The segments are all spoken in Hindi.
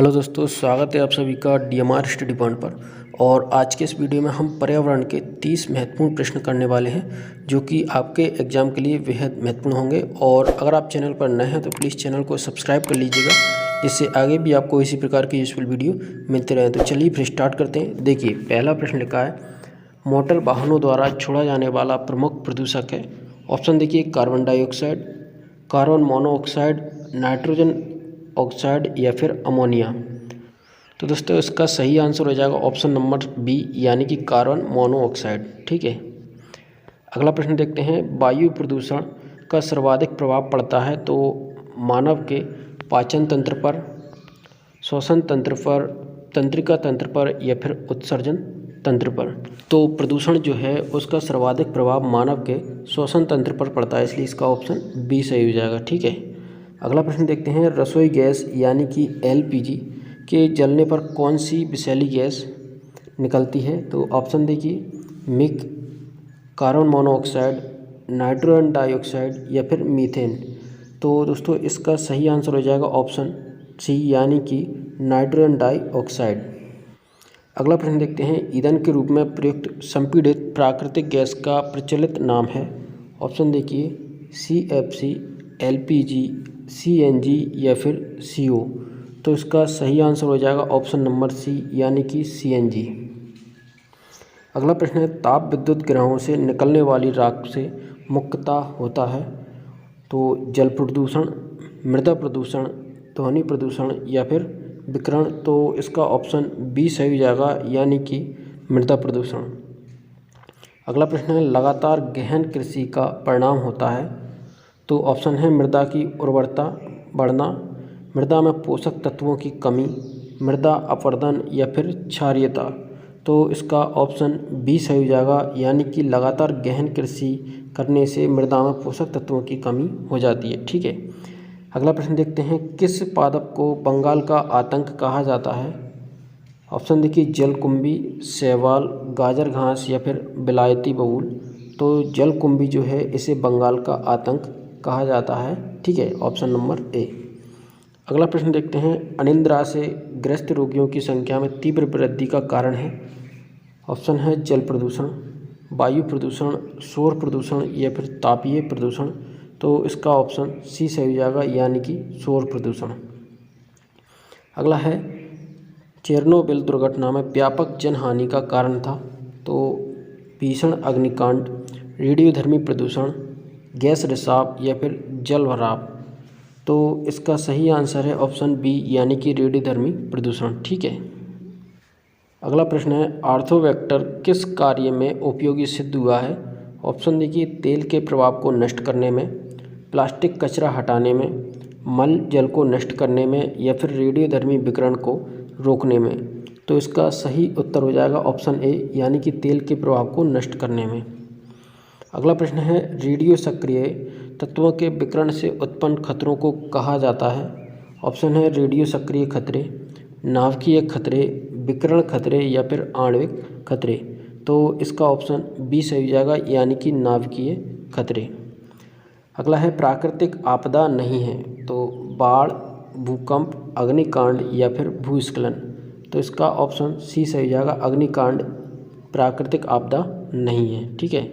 हेलो दोस्तों, स्वागत है आप सभी का DMR स्टडी पॉइंट पर। और आज के इस वीडियो में हम पर्यावरण के 30 महत्वपूर्ण प्रश्न करने वाले हैं जो कि आपके एग्ज़ाम के लिए बेहद महत्वपूर्ण होंगे। और अगर आप चैनल पर नए हैं तो प्लीज़ चैनल को सब्सक्राइब कर लीजिएगा, जिससे आगे भी आपको इसी प्रकार की यूजफुल वीडियो मिलते रहे। तो चलिए फिर स्टार्ट करते हैं। देखिए, पहला प्रश्न लिखा है, मोटर वाहनों द्वारा छोड़ा जाने वाला प्रमुख प्रदूषक है। ऑप्शन देखिए, carbon dioxide, carbon monoxide, nitrogen oxide या फिर अमोनिया। तो दोस्तों इसका सही आंसर हो जाएगा ऑप्शन नंबर बी, यानी कि कार्बन मोनोऑक्साइड। ठीक है। अगला प्रश्न देखते हैं, वायु प्रदूषण का सर्वाधिक प्रभाव पड़ता है तो मानव के पाचन तंत्र पर, श्वसन तंत्र पर, तंत्रिका तंत्र पर या फिर उत्सर्जन तंत्र पर। तो प्रदूषण जो है उसका सर्वाधिक प्रभाव मानव के श्वसन तंत्र पर पड़ता है, इसलिए इसका ऑप्शन बी सही हो जाएगा। ठीक है। अगला प्रश्न देखते हैं, रसोई गैस यानी कि LPG के जलने पर कौन सी विषैली गैस निकलती है। तो ऑप्शन देखिए, MIC, carbon monoxide, nitrogen dioxide या फिर मीथेन। तो दोस्तों इसका सही आंसर हो जाएगा ऑप्शन सी, यानी कि नाइट्रोजन डाइऑक्साइड। अगला प्रश्न देखते हैं, ईंधन के रूप में प्रयुक्त संपीड़ित प्राकृतिक गैस का प्रचलित नाम है। ऑप्शन देखिए, CFC, LPG, CNG या फिर CO। तो इसका सही आंसर हो जाएगा ऑप्शन नंबर सी, यानी कि CNG। अगला प्रश्न है, ताप विद्युत ग्रहों से निकलने वाली राख से मुख्यतः होता है तो जल प्रदूषण, मृदा प्रदूषण, ध्वनि प्रदूषण या फिर विकिरण। तो इसका ऑप्शन बी सही हो जाएगा, यानी कि मृदा प्रदूषण। अगला प्रश्न है, लगातार गहन कृषि का परिणाम होता है तो ऑप्शन है मृदा की उर्वरता बढ़ना, मृदा में पोषक तत्वों की कमी, मृदा अपरदन या फिर क्षारीयता। तो इसका ऑप्शन बी सही हो जाएगा, यानी कि लगातार गहन कृषि करने से मृदा में पोषक तत्वों की कमी हो जाती है। ठीक है। अगला प्रश्न देखते हैं, किस पादप को बंगाल का आतंक कहा जाता है। ऑप्शन देखिए, जलकुंभी, शैवाल, गाजर घास या फिर विलायती बबूल। तो जलकुंभी जो है इसे बंगाल का आतंक कहा जाता है। ठीक है, ऑप्शन नंबर ए। अगला प्रश्न देखते हैं, अनिद्रा से ग्रस्त रोगियों की संख्या में तीव्र वृद्धि का कारण है। ऑप्शन है जल प्रदूषण, वायु प्रदूषण, शोर प्रदूषण या फिर तापीय प्रदूषण। तो इसका ऑप्शन सी सही हो जाएगा, यानी कि शोर प्रदूषण। अगला है, चेरनोबिल दुर्घटना में व्यापक जनहानि का कारण था तो भीषण अग्निकांड, रेडियोधर्मी प्रदूषण, गैस रिसाव या फिर जल भराव। तो इसका सही आंसर है ऑप्शन बी, यानी कि रेडियोधर्मी प्रदूषण। ठीक है। अगला प्रश्न है, आर्थोवेक्टर किस कार्य में उपयोगी सिद्ध हुआ है। ऑप्शन देखिए, तेल के प्रभाव को नष्ट करने में, प्लास्टिक कचरा हटाने में, मल जल को नष्ट करने में या फिर रेडियोधर्मी विकिरण को रोकने में। तो इसका सही उत्तर हो जाएगा ऑप्शन ए, यानी कि तेल के प्रभाव को नष्ट करने में। अगला प्रश्न है, रेडियो सक्रिय तत्वों के विकिरण से उत्पन्न खतरों को कहा जाता है। ऑप्शन है रेडियो सक्रिय खतरे, नाभिकीय खतरे, विकिरण खतरे या फिर आणविक खतरे। तो इसका ऑप्शन बी सही हो जाएगा, यानी कि नाभिकीय खतरे। अगला है, प्राकृतिक आपदा नहीं है तो बाढ़, भूकंप, अग्निकांड या फिर भूस्खलन। तो इसका ऑप्शन सी सही हो जाएगा, अग्निकांड प्राकृतिक आपदा नहीं है। ठीक है।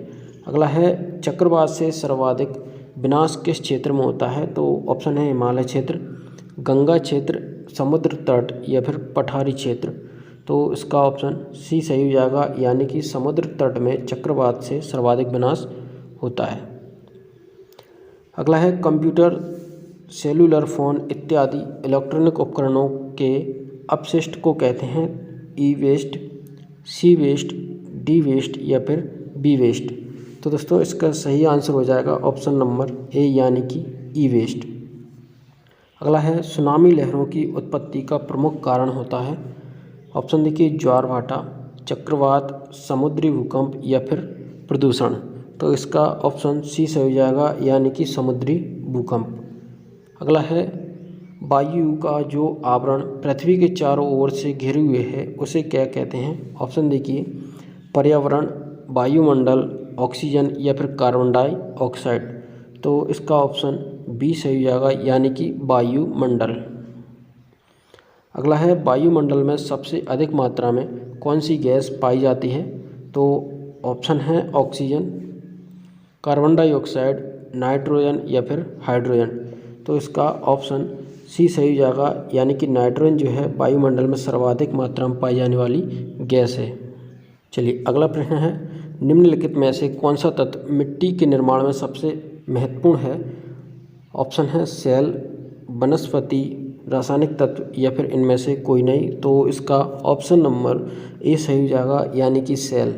अगला है, चक्रवात से सर्वाधिक विनाश किस क्षेत्र में होता है। तो ऑप्शन है हिमालय क्षेत्र, गंगा क्षेत्र, समुद्र तट या फिर पठारी क्षेत्र। तो इसका ऑप्शन सी सही हो जाएगा, यानी कि समुद्र तट में चक्रवात से सर्वाधिक विनाश होता है। अगला है, कंप्यूटर, सेलुलर फोन इत्यादि इलेक्ट्रॉनिक उपकरणों के अपशिष्ट को कहते हैं ई वेस्ट, सी वेस्ट, डी वेस्ट या फिर बी वेस्ट। तो दोस्तों इसका सही आंसर हो जाएगा ऑप्शन नंबर ए, यानी कि ई वेस्ट। अगला है, सुनामी लहरों की उत्पत्ति का प्रमुख कारण होता है। ऑप्शन देखिए, ज्वार भाटा, चक्रवात, समुद्री भूकंप या फिर प्रदूषण। तो इसका ऑप्शन सी सही हो जाएगा, यानी कि समुद्री भूकंप। अगला है, वायु का जो आवरण पृथ्वी के चारों ओर से घिरे हुए है उसे क्या कहते हैं। ऑप्शन देखिए, पर्यावरण, वायुमंडल, ऑक्सीजन या फिर कार्बन डाइऑक्साइड। तो इसका ऑप्शन बी सही हो जाएगा, यानी कि वायुमंडल। अगला है वायुमंडल में सबसे अधिक मात्रा में कौन सी गैस पाई जाती है? तो ऑप्शन है ऑक्सीजन, कार्बन डाइऑक्साइड, नाइट्रोजन या फिर हाइड्रोजन। तो इसका ऑप्शन सी सही हो जाएगा, यानी कि नाइट्रोजन जो है वायुमंडल में सर्वाधिक मात्रा में पाई जाने वाली गैस है। चलिए अगला प्रश्न है, निम्नलिखित में से कौन सा तत्व मिट्टी के निर्माण में सबसे महत्वपूर्ण है? ऑप्शन है सेल, वनस्पति, रासायनिक तत्व या फिर इनमें से कोई नहीं। तो इसका ऑप्शन नंबर ए सही हो जाएगा, यानी कि सेल।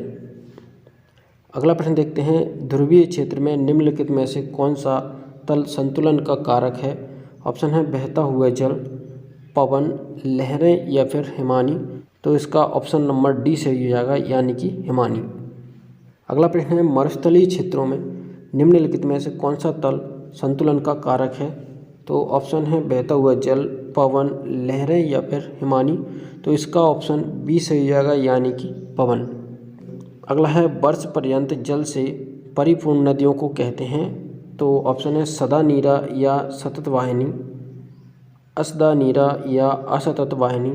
अगला प्रश्न देखते हैं, ध्रुवीय क्षेत्र में निम्नलिखित में से कौन सा तल संतुलन का कारक है? ऑप्शन है बहता हुआ जल, पवन, लहरें या फिर हिमानी। तो इसका ऑप्शन नंबर डी सही हो जाएगा, यानी कि हिमानी। अगला प्रश्न है, मरुस्थलीय क्षेत्रों में निम्नलिखित में से कौन सा तल संतुलन का कारक है? तो ऑप्शन है बहता हुआ जल, पवन, लहरें या फिर हिमानी। तो इसका ऑप्शन बी सही हो जाएगा, यानी कि पवन। अगला है, वर्ष पर्यंत जल से परिपूर्ण नदियों को कहते हैं? तो ऑप्शन है सदा नीरा या सतत वाहिनी, असदा नीरा या असतत वाहिनी,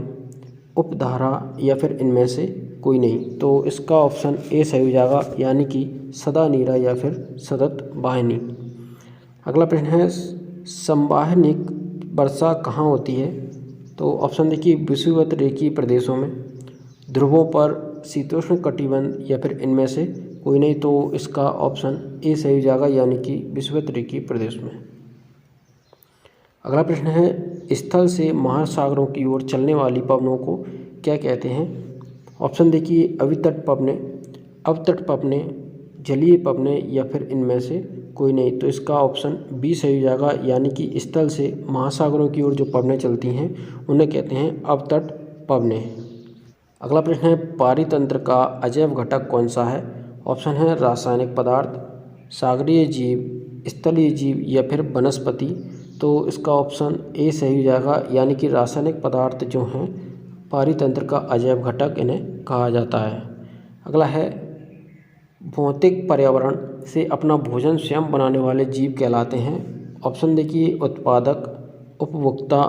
उपधारा या फिर इनमें से कोई नहीं। तो इसका ऑप्शन ए सही हो जाएगा, यानी कि सदा नीरा या फिर सतत वाहिनी। अगला प्रश्न है, संवहनिक वर्षा कहाँ होती है? तो ऑप्शन देखिए विषुवत रेखीय प्रदेशों में, ध्रुवों पर, शीतोष्ण कटिबंध या फिर इनमें से कोई नहीं। तो इसका ऑप्शन ए सही हो जाएगा, यानी कि विषुवत रेखीय प्रदेश में। अगला प्रश्न है, स्थल से महासागरों की ओर चलने वाली पवनों को क्या कहते हैं? ऑप्शन देखिए अवितट पवनें, अवतट पवनें, जलीय पवनें या फिर इनमें से कोई नहीं। तो इसका ऑप्शन बी सही हो जाएगा, यानी कि स्थल से महासागरों की ओर जो पवनें चलती हैं उन्हें कहते हैं अवतट पवनें। अगला प्रश्न है, पारितंत्र का अजैव घटक कौन सा है? ऑप्शन है रासायनिक पदार्थ, सागरीय जीव, स्थलीय जीव या फिर वनस्पति। तो इसका ऑप्शन ए सही हो जाएगा, यानी कि रासायनिक पदार्थ जो हैं पारितंत्र का अजैव घटक इन्हें कहा जाता है। अगला है, भौतिक पर्यावरण से अपना भोजन स्वयं बनाने वाले जीव कहलाते हैं? ऑप्शन देखिए उत्पादक, उपभोक्ता,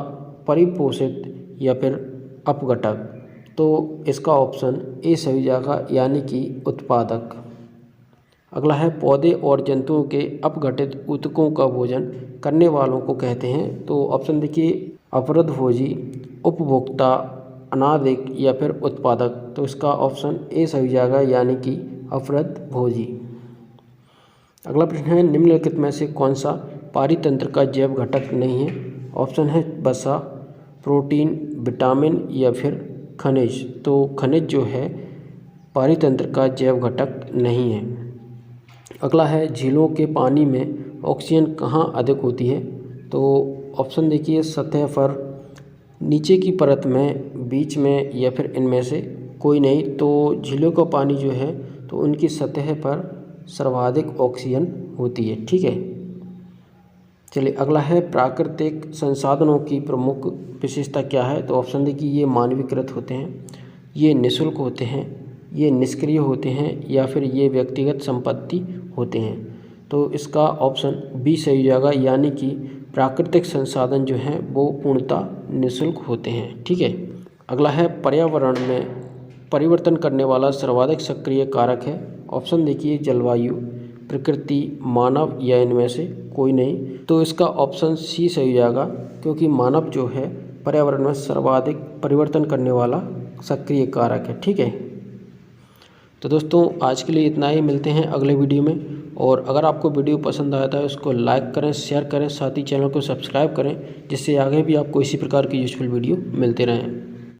परिपोषित या फिर अपघटक। तो इसका ऑप्शन ए सही जाएगा, यानी कि उत्पादक। अगला है, पौधे और जंतुओं के अपघटित ऊतकों का भोजन करने वालों को कहते हैं? तो ऑप्शन देखिए अपरदभोजी, उपभोक्ता, अनादिक या फिर उत्पादक। तो इसका ऑप्शन ए सही जाएगा, यानी कि अपरदभोजी। अगला प्रश्न है, निम्नलिखित में से कौन सा पारितंत्र का जैव घटक नहीं है? ऑप्शन है वसा, प्रोटीन, विटामिन या फिर खनिज। तो खनिज जो है पारितंत्र का जैव घटक नहीं है। अगला है, झीलों के पानी में ऑक्सीजन कहाँ अधिक होती है? तो ऑप्शन देखिए सतह पर, नीचे की परत में, बीच में या फिर इनमें से कोई नहीं। तो झीलों का पानी जो है तो उनकी सतह पर सर्वाधिक ऑक्सीजन होती है। ठीक है, चलिए अगला है, प्राकृतिक संसाधनों की प्रमुख विशेषता क्या है? तो ऑप्शन देखिए ये मानवीकृत होते हैं, ये निःशुल्क होते हैं, ये निष्क्रिय होते हैं या फिर ये व्यक्तिगत संपत्ति होते हैं। तो इसका ऑप्शन बी सही हो जाएगा, यानी कि प्राकृतिक संसाधन जो हैं वो पूर्णतः निःशुल्क होते हैं। ठीक है, अगला है, पर्यावरण में परिवर्तन करने वाला सर्वाधिक सक्रिय कारक है? ऑप्शन देखिए जलवायु, प्रकृति, मानव या इनमें से कोई नहीं। तो इसका ऑप्शन सी सही हो जाएगा, क्योंकि मानव जो है पर्यावरण में सर्वाधिक परिवर्तन करने वाला सक्रिय कारक है। ठीक है, तो दोस्तों आज के लिए इतना ही, मिलते हैं अगले वीडियो में। और अगर आपको वीडियो पसंद आया था उसको लाइक करें, शेयर करें, साथ ही चैनल को सब्सक्राइब करें, जिससे आगे भी आपको इसी प्रकार की यूजफुल वीडियो मिलते रहें।